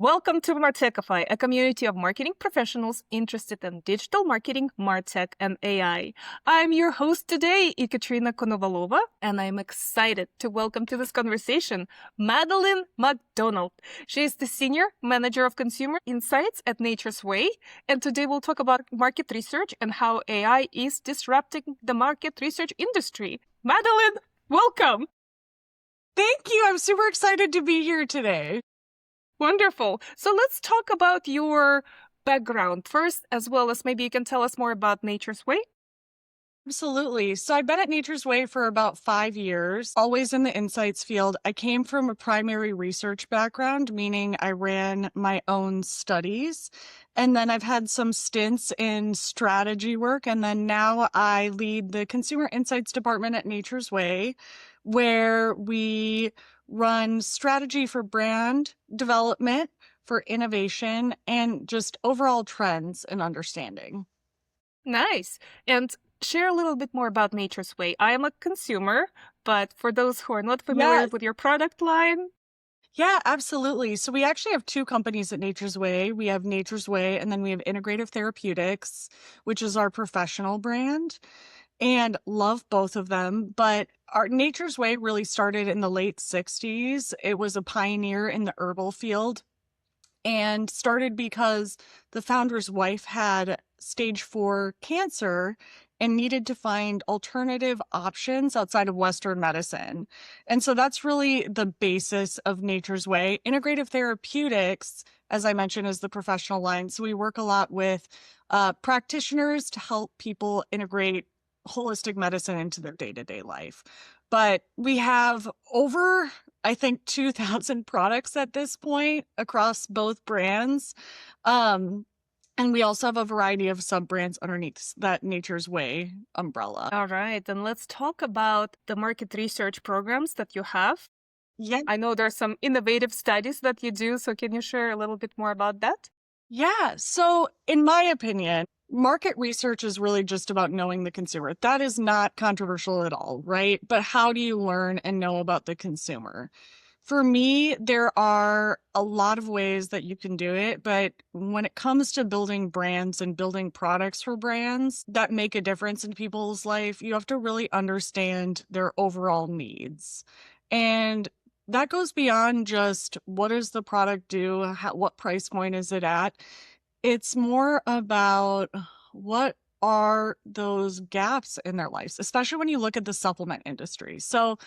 Welcome to Martechify, a community of marketing professionals interested in digital marketing, MarTech, and AI. I'm your host today, Ekaterina Konovalova, and I'm excited to welcome to this conversation Madeleine McDonnald. She is the Senior Manager of Consumer Insights at Nature's Way, and today we'll talk about market research and how AI is disrupting the market research industry. Madeleine, welcome! Thank you. I'm super excited to be here today. Wonderful. So let's talk about your background first, as well as maybe you can tell us more about Nature's Way. Absolutely. So I've been at Nature's Way for about 5 years, always in the insights field. I came from a primary research background, meaning I ran my own studies. And then I've had some stints in strategy work. And then now I lead the consumer insights department at Nature's Way, where we run strategy for brand development, for innovation, and just overall trends and understanding. Nice. And share a little bit more about Nature's Way. I am a consumer, but for those who are not familiar Yes. with your product line, Yeah, absolutely. So we actually have two companies at Nature's Way. We have Nature's Way, and then we have Integrative Therapeutics, which is our professional brand, and love both of them. But our Nature's Way really started in the late 60s. It was a pioneer in the herbal field and started because the founder's wife had stage 4 cancer and needed to find alternative options outside of Western medicine. And so that's really the basis of Nature's Way. Integrative Therapeutics, as I mentioned, is the professional line. So we work a lot with practitioners to help people integrate holistic medicine into their day-to-day life. But we have over, I think, 2,000 products at this point across both brands. And we also have a variety of sub-brands underneath that Nature's Way umbrella. all right, then let's talk about the market research programs that you have. Yeah. I know there's some innovative studies that you do, so can you share a little bit more about that? Yeah. So, in my opinion, market research is really just about knowing the consumer. That is not controversial at all, right? But how do you learn and know about the consumer? For me, there are a lot of ways that you can do it, but when it comes to building brands and building products for brands that make a difference in people's life, you have to really understand their overall needs. And that goes beyond just what does the product do? What price point is it at? It's more about what are those gaps in their lives, especially when you look at the supplement industry. So,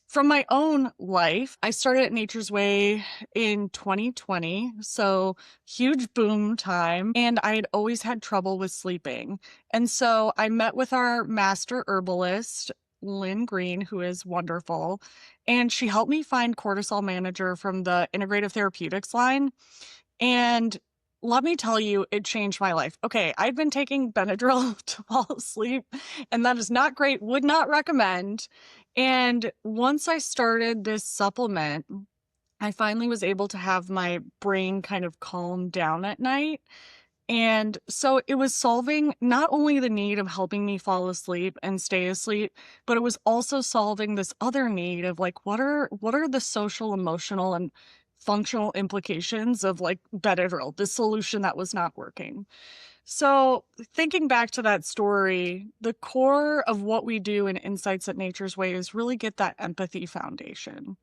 from my own life, I started at Nature's Way in 2020, so huge boom time, and I had always had trouble with sleeping. And so I met with our master herbalist, Lynn Green, who is wonderful, and she helped me find Cortisol Manager from the Integrative Therapeutics line. And let me tell you, it changed my life. Okay, I've been taking Benadryl to fall asleep, and that is not great. Would not recommend. And once I started this supplement, I finally was able to have my brain kind of calm down at night. And so it was solving not only the need of helping me fall asleep and stay asleep, but it was also solving this other need of like, what are the social, emotional, and functional implications of like Benadryl, the solution that was not working. So thinking back to that story, the core of what we do in Insights at Nature's Way is really get that empathy foundation.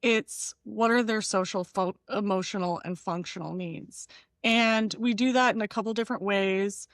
It's what are their social, emotional, and functional needs. And we do that in a couple different ways.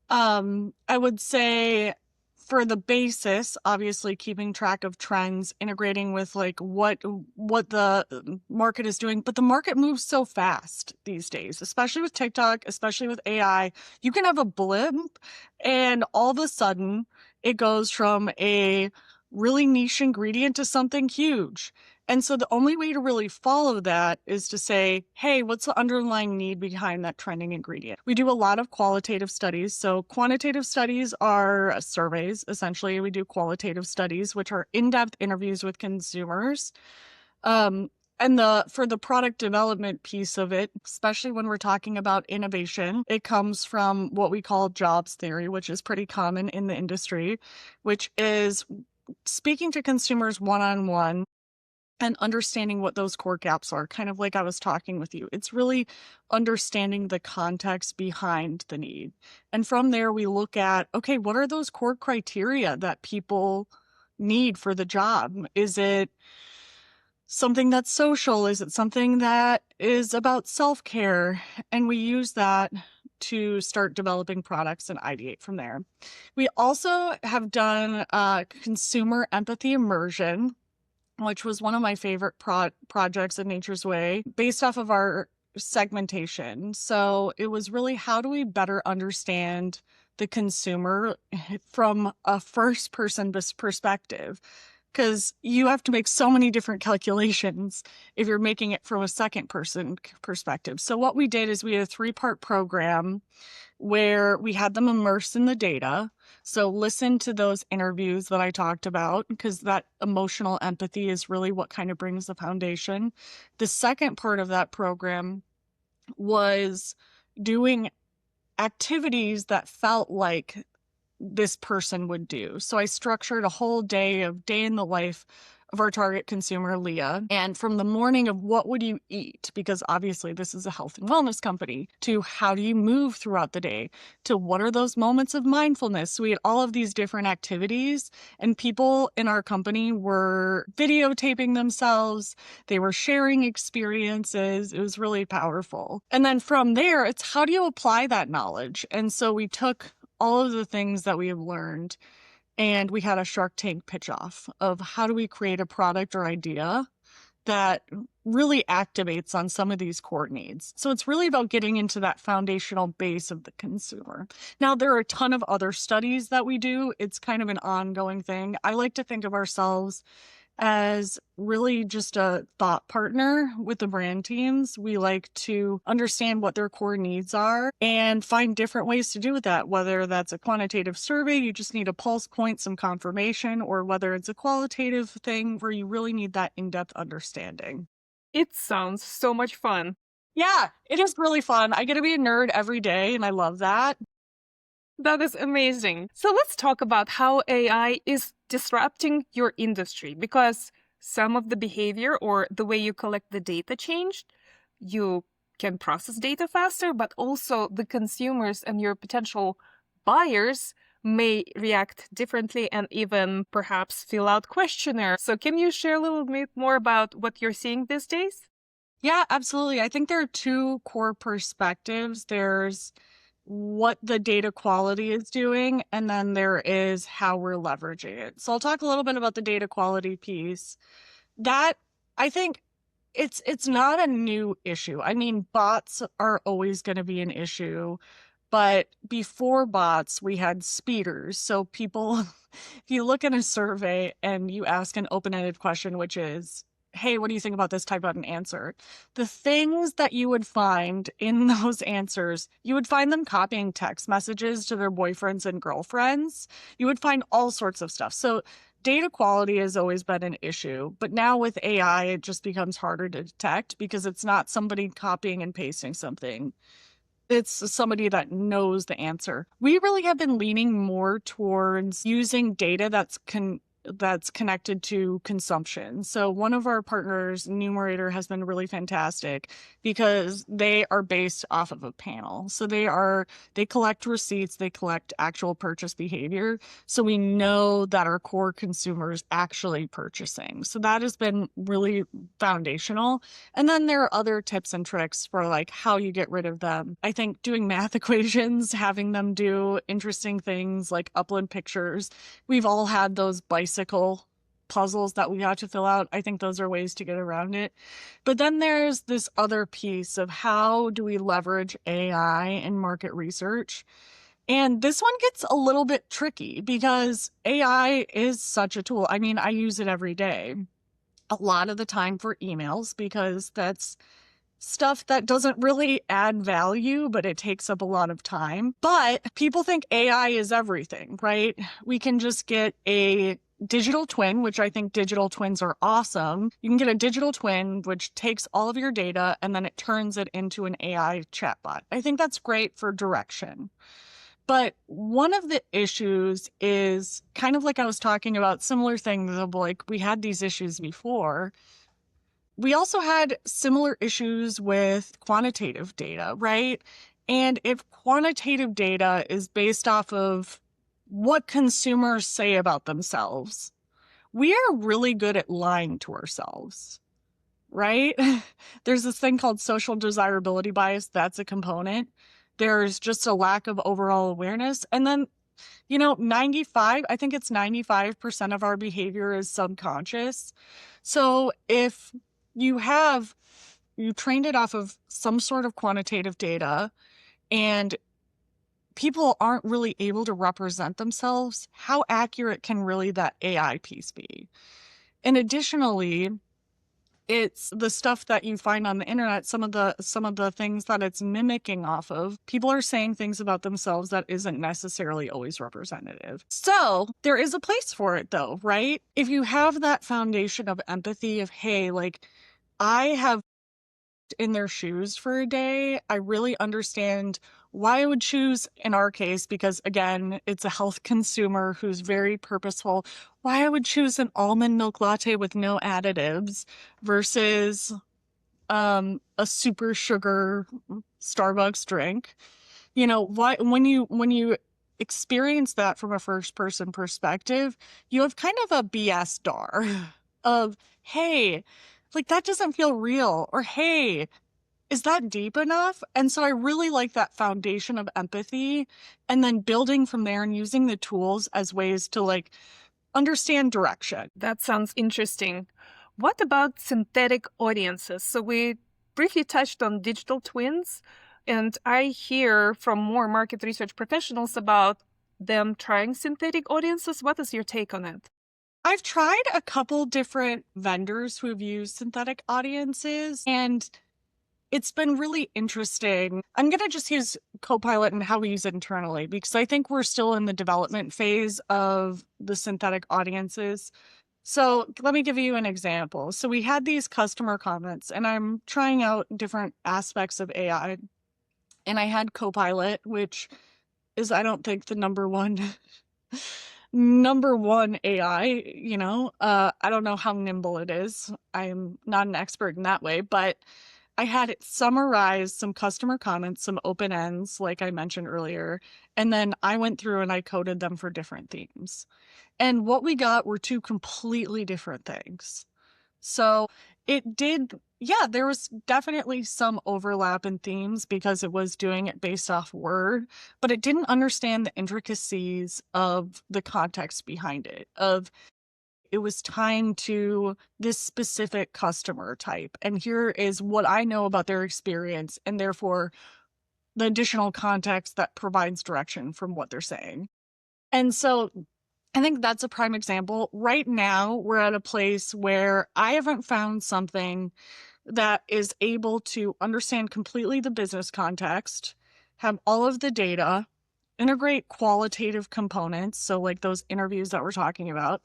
I would say for the basis, obviously keeping track of trends, integrating with like what the market is doing, but the market moves so fast these days, especially with TikTok, especially with AI. You can have a blimp and all of a sudden it goes from a really niche ingredient to something huge. And so the only way to really follow that is to say, hey, what's the underlying need behind that trending ingredient? We do a lot of qualitative studies. So quantitative studies are surveys. Essentially, we do qualitative studies, which are in-depth interviews with consumers. And for the product development piece of it, especially when we're talking about innovation, it comes from what we call jobs theory, which is pretty common in the industry, which is speaking to consumers one-on-one and understanding what those core gaps are, kind of like I was talking with you. It's really understanding the context behind the need. And from there, we look at, okay, what are those core criteria that people need for the job? Is it something that's social? Is it something that is about self-care? And we use that to start developing products and ideate from there. We also have done consumer empathy immersion, which was one of my favorite projects in Nature's Way, based off of our segmentation. So it was really, how do we better understand the consumer from a first person perspective? Because you have to make so many different calculations if you're making it from a second person perspective. So what we did is we had a 3-part program where we had them immersed in the data. So listen to those interviews that I talked about, because that emotional empathy is really what kind of brings the foundation. The second part of that program was doing activities that felt like this person would do. So I structured a whole day in the life of our target consumer, Leah. And from the morning of what would you eat, because obviously this is a health and wellness company, to how do you move throughout the day, to what are those moments of mindfulness. So we had all of these different activities, and people in our company were videotaping themselves. They were sharing experiences. It was really powerful. And then from there, it's how do you apply that knowledge? And so we took all of the things that we have learned, and we had a Shark Tank pitch off of how do we create a product or idea that really activates on some of these core needs. So it's really about getting into that foundational base of the consumer. Now, there are a ton of other studies that we do. It's kind of an ongoing thing. I like to think of ourselves as really just a thought partner with the brand teams. We like to understand what their core needs are and find different ways to do that, whether that's a quantitative survey, you just need a pulse point, some confirmation, or whether it's a qualitative thing where you really need that in-depth understanding. It sounds so much fun. Yeah, it is really fun. I get to be a nerd every day, and I love that. That is amazing. So let's talk about how AI is disrupting your industry, because some of the behavior or the way you collect the data changed. You can process data faster, but also the consumers and your potential buyers may react differently and even perhaps fill out questionnaires. So can you share a little bit more about what you're seeing these days? Yeah, absolutely. I think there are two core perspectives. There's what the data quality is doing, and then there is how we're leveraging it. So I'll talk a little bit about the data quality piece. That, I think, it's not a new issue. I mean, bots are always going to be an issue, but before bots, we had speeders. So people, if you look at a survey and you ask an open-ended question, which is, hey, what do you think about this? Type out an answer. The things that you would find in those answers, you would find them copying text messages to their boyfriends and girlfriends. You would find all sorts of stuff. So data quality has always been an issue, but now with AI, it just becomes harder to detect because it's not somebody copying and pasting something. It's somebody that knows the answer. We really have been leaning more towards using data that's connected to consumption. So one of our partners, Numerator, has been really fantastic because they are based off of a panel. So they collect receipts, they collect actual purchase behavior. So we know that our core consumer is actually purchasing. So that has been really foundational. And then there are other tips and tricks for like how you get rid of them. I think doing math equations, having them do interesting things like upload pictures. We've all had those bicycle puzzles that we had to fill out. I think those are ways to get around it. But then there's this other piece of how do we leverage AI in market research? And this one gets a little bit tricky because AI is such a tool. I mean, I use it every day, a lot of the time for emails, because that's stuff that doesn't really add value, but it takes up a lot of time. But people think AI is everything, right? We can just get a digital twin, which I think digital twins are awesome. You can get a digital twin, which takes all of your data and then it turns it into an AI chatbot. I think that's great for direction. But one of the issues is kind of like I was talking about, similar things of like, we had these issues before we also had similar issues with quantitative data, right? And if quantitative data is based off of what consumers say about themselves, we are really good at lying to ourselves, right? There's this thing called social desirability bias. That's a component. There's just a lack of overall awareness. And then, 95% of our behavior is subconscious. So if you trained it off of some sort of quantitative data and people aren't really able to represent themselves, how accurate can really that AI piece be? And additionally, it's the stuff that you find on the internet, some of the things that it's mimicking off of. People are saying things about themselves that isn't necessarily always representative. So there is a place for it though, right? If you have that foundation of empathy of, hey, like I have in their shoes for a day, I really understand why I would choose, in our case, because again, it's a health consumer who's very purposeful, why I would choose an almond milk latte with no additives versus a super sugar Starbucks drink. Why when you experience that from a first person perspective, you have kind of a BS dar of, hey, like that doesn't feel real, or hey, is that deep enough? And so I really like that foundation of empathy and then building from there and using the tools as ways to like understand direction. That sounds interesting. What about synthetic audiences? So we briefly touched on digital twins, and I hear from more market research professionals about them trying synthetic audiences. What is your take on it? I've tried a couple different vendors who have used synthetic audiences, and it's been really interesting. I'm going to just use Copilot and how we use it internally because I think we're still in the development phase of the synthetic audiences. So let me give you an example. So we had these customer comments, and I'm trying out different aspects of AI. And I had Copilot, which is, I don't think, the number one AI, I don't know how nimble it is. I'm not an expert in that way, but I had it summarize some customer comments, some open ends, like I mentioned earlier, and then I went through and I coded them for different themes. And what we got were two completely different things. So there was definitely some overlap in themes because it was doing it based off word, but it didn't understand the intricacies of the context behind it, it was tying to this specific customer type. And here is what I know about their experience, and therefore the additional context that provides direction from what they're saying. And so I think that's a prime example. Right now, we're at a place where I haven't found something that is able to understand completely the business context, have all of the data, integrate qualitative components, so like those interviews that we're talking about,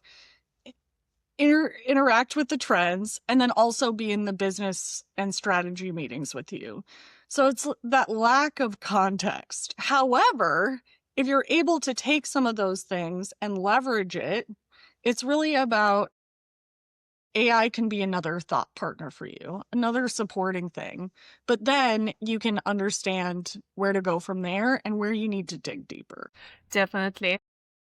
interact with the trends, and then also be in the business and strategy meetings with you. So it's that lack of context. However, if you're able to take some of those things and leverage it, it's really about AI can be another thought partner for you, another supporting thing. But then you can understand where to go from there and where you need to dig deeper. Definitely.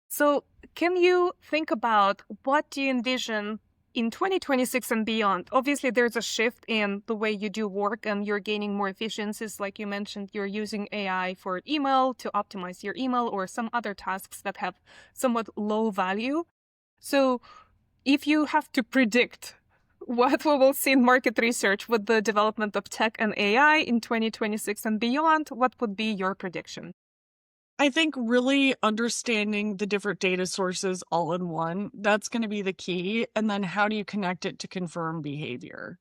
So can you think about what do you envision in 2026 and beyond? Obviously, there's a shift in the way you do work and you're gaining more efficiencies. Like you mentioned, you're using AI for email to optimize your email or some other tasks that have somewhat low value. So if you have to predict what we will see in market research with the development of tech and AI in 2026 and beyond, what would be your prediction? I think really understanding the different data sources all in one, that's going to be the key. And then how do you connect it to confirm behavior,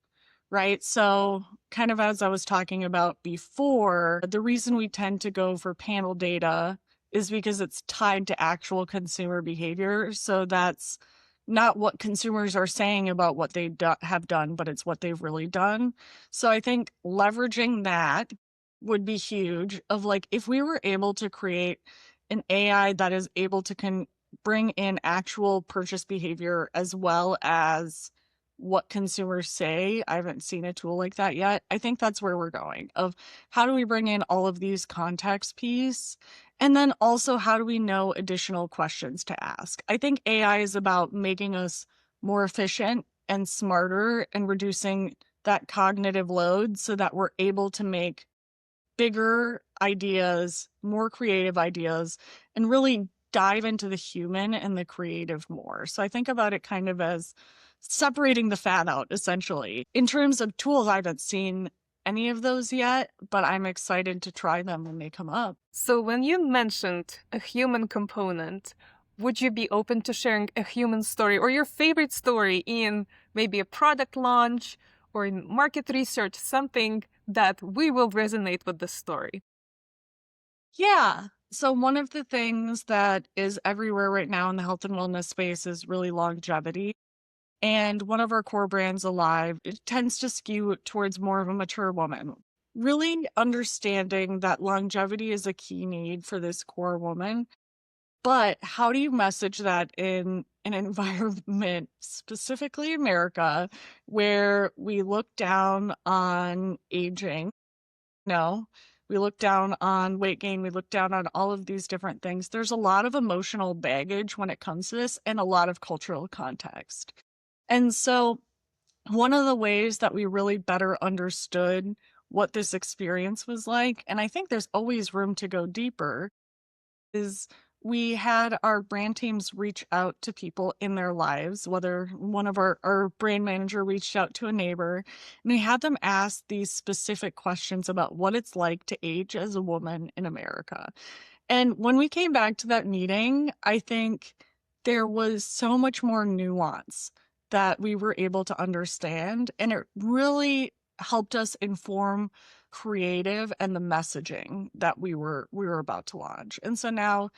right? So kind of as I was talking about before, the reason we tend to go for panel data is because it's tied to actual consumer behavior. So that's not what consumers are saying about what they have done, but it's what they've really done. So I think leveraging that would be huge of like, if we were able to create an AI that is able to bring in actual purchase behavior as well as what consumers say. I haven't seen a tool like that yet. I think that's where we're going of how do we bring in all of these context piece, and then also how do we know additional questions to ask. I think AI is about making us more efficient and smarter and reducing that cognitive load so that we're able to make bigger ideas, more creative ideas, and really dive into the human and the creative more. So I think about it kind of as separating the fat out, essentially. In terms of tools, I haven't seen any of those yet, but I'm excited to try them when they come up. So when you mentioned a human component, would you be open to sharing a human story or your favorite story in maybe a product launch or in market research, something that we will resonate with the story? Yeah. So one of the things that is everywhere right now in the health and wellness space is really longevity. And one of our core brands, Alive, it tends to skew towards more of a mature woman. Really understanding that longevity is a key need for this core woman. But how do you message that in an environment, specifically America, where we look down on aging? No, we look down on weight gain. We look down on all of these different things. There's a lot of emotional baggage when it comes to this and a lot of cultural context. And so, one of the ways that we really better understood what this experience was like, and I think there's always room to go deeper, is we had our brand teams reach out to people in their lives, whether one of our brand manager reached out to a neighbor, and we had them ask these specific questions about what it's like to age as a woman in America. And when we came back to that meeting, I think there was so much more nuance that we were able to understand, and it really helped us inform creative and the messaging that we were about to launch. And so now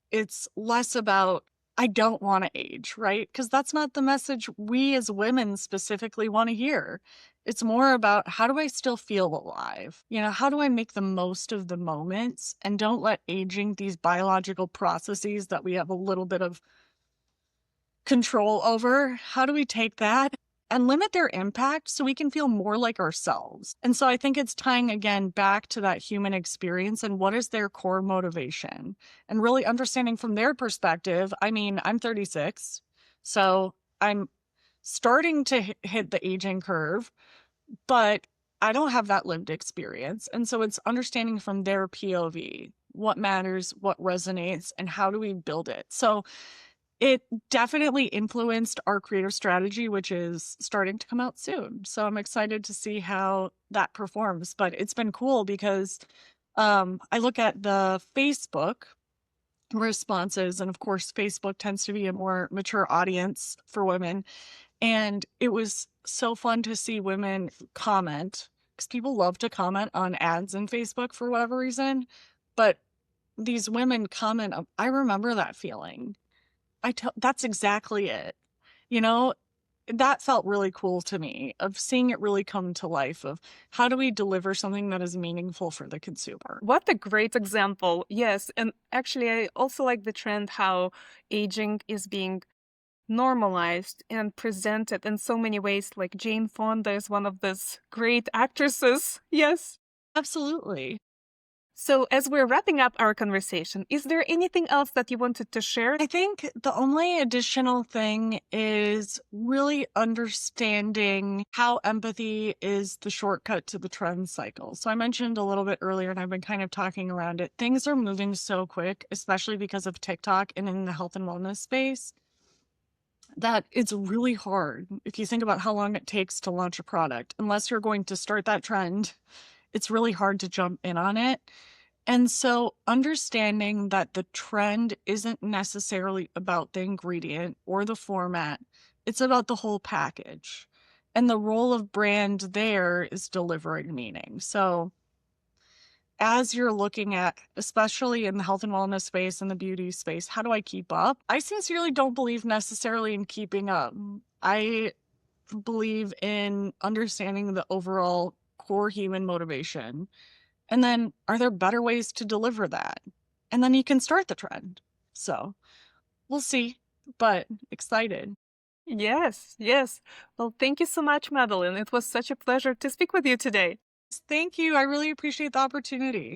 it's less about I don't want to age, right? Because that's not the message we as women specifically want to hear. It's more about how do I still feel alive? How do I make the most of the moments and don't let aging, these biological processes that we have a little bit of control over, how do we take that and limit their impact so we can feel more like ourselves? And so I think it's tying again back to that human experience and what is their core motivation and really understanding from their perspective. I mean, I'm 36, so I'm starting to hit the aging curve, but I don't have that lived experience. And so it's understanding from their POV what matters, what resonates, and how do we build it. So it definitely influenced our creative strategy, which is starting to come out soon. So I'm excited to see how that performs. But it's been cool because I look at the Facebook responses, and of course, Facebook tends to be a more mature audience for women. And it was so fun to see women comment because people love to comment on ads in Facebook for whatever reason. But these women comment, I remember that feeling. That's exactly it. You know, that felt really cool to me of seeing it really come to life of how do we deliver something that is meaningful for the consumer. What a great example. Yes. And actually, I also like the trend how aging is being normalized and presented in so many ways. Like Jane Fonda is one of those great actresses. Yes. Absolutely. So, as we're wrapping up our conversation, is there anything else that you wanted to share? I think the only additional thing is really understanding how empathy is the shortcut to the trend cycle. So I mentioned a little bit earlier, and I've been kind of talking around it. Things are moving so quick, especially because of TikTok and in the health and wellness space, that it's really hard if you think about how long it takes to launch a product. Unless you're going to start that trend, it's really hard to jump in on it. And so understanding that the trend isn't necessarily about the ingredient or the format, it's about the whole package. And the role of brand there is delivering meaning. So as you're looking at, especially in the health and wellness space and the beauty space, how do I keep up? I sincerely don't believe necessarily in keeping up. I believe in understanding the overall core human motivation. And then are there better ways to deliver that? And then you can start the trend. So we'll see, but excited. Yes, yes. Well, thank you so much, Madeline. It was such a pleasure to speak with you today. Thank you. I really appreciate the opportunity.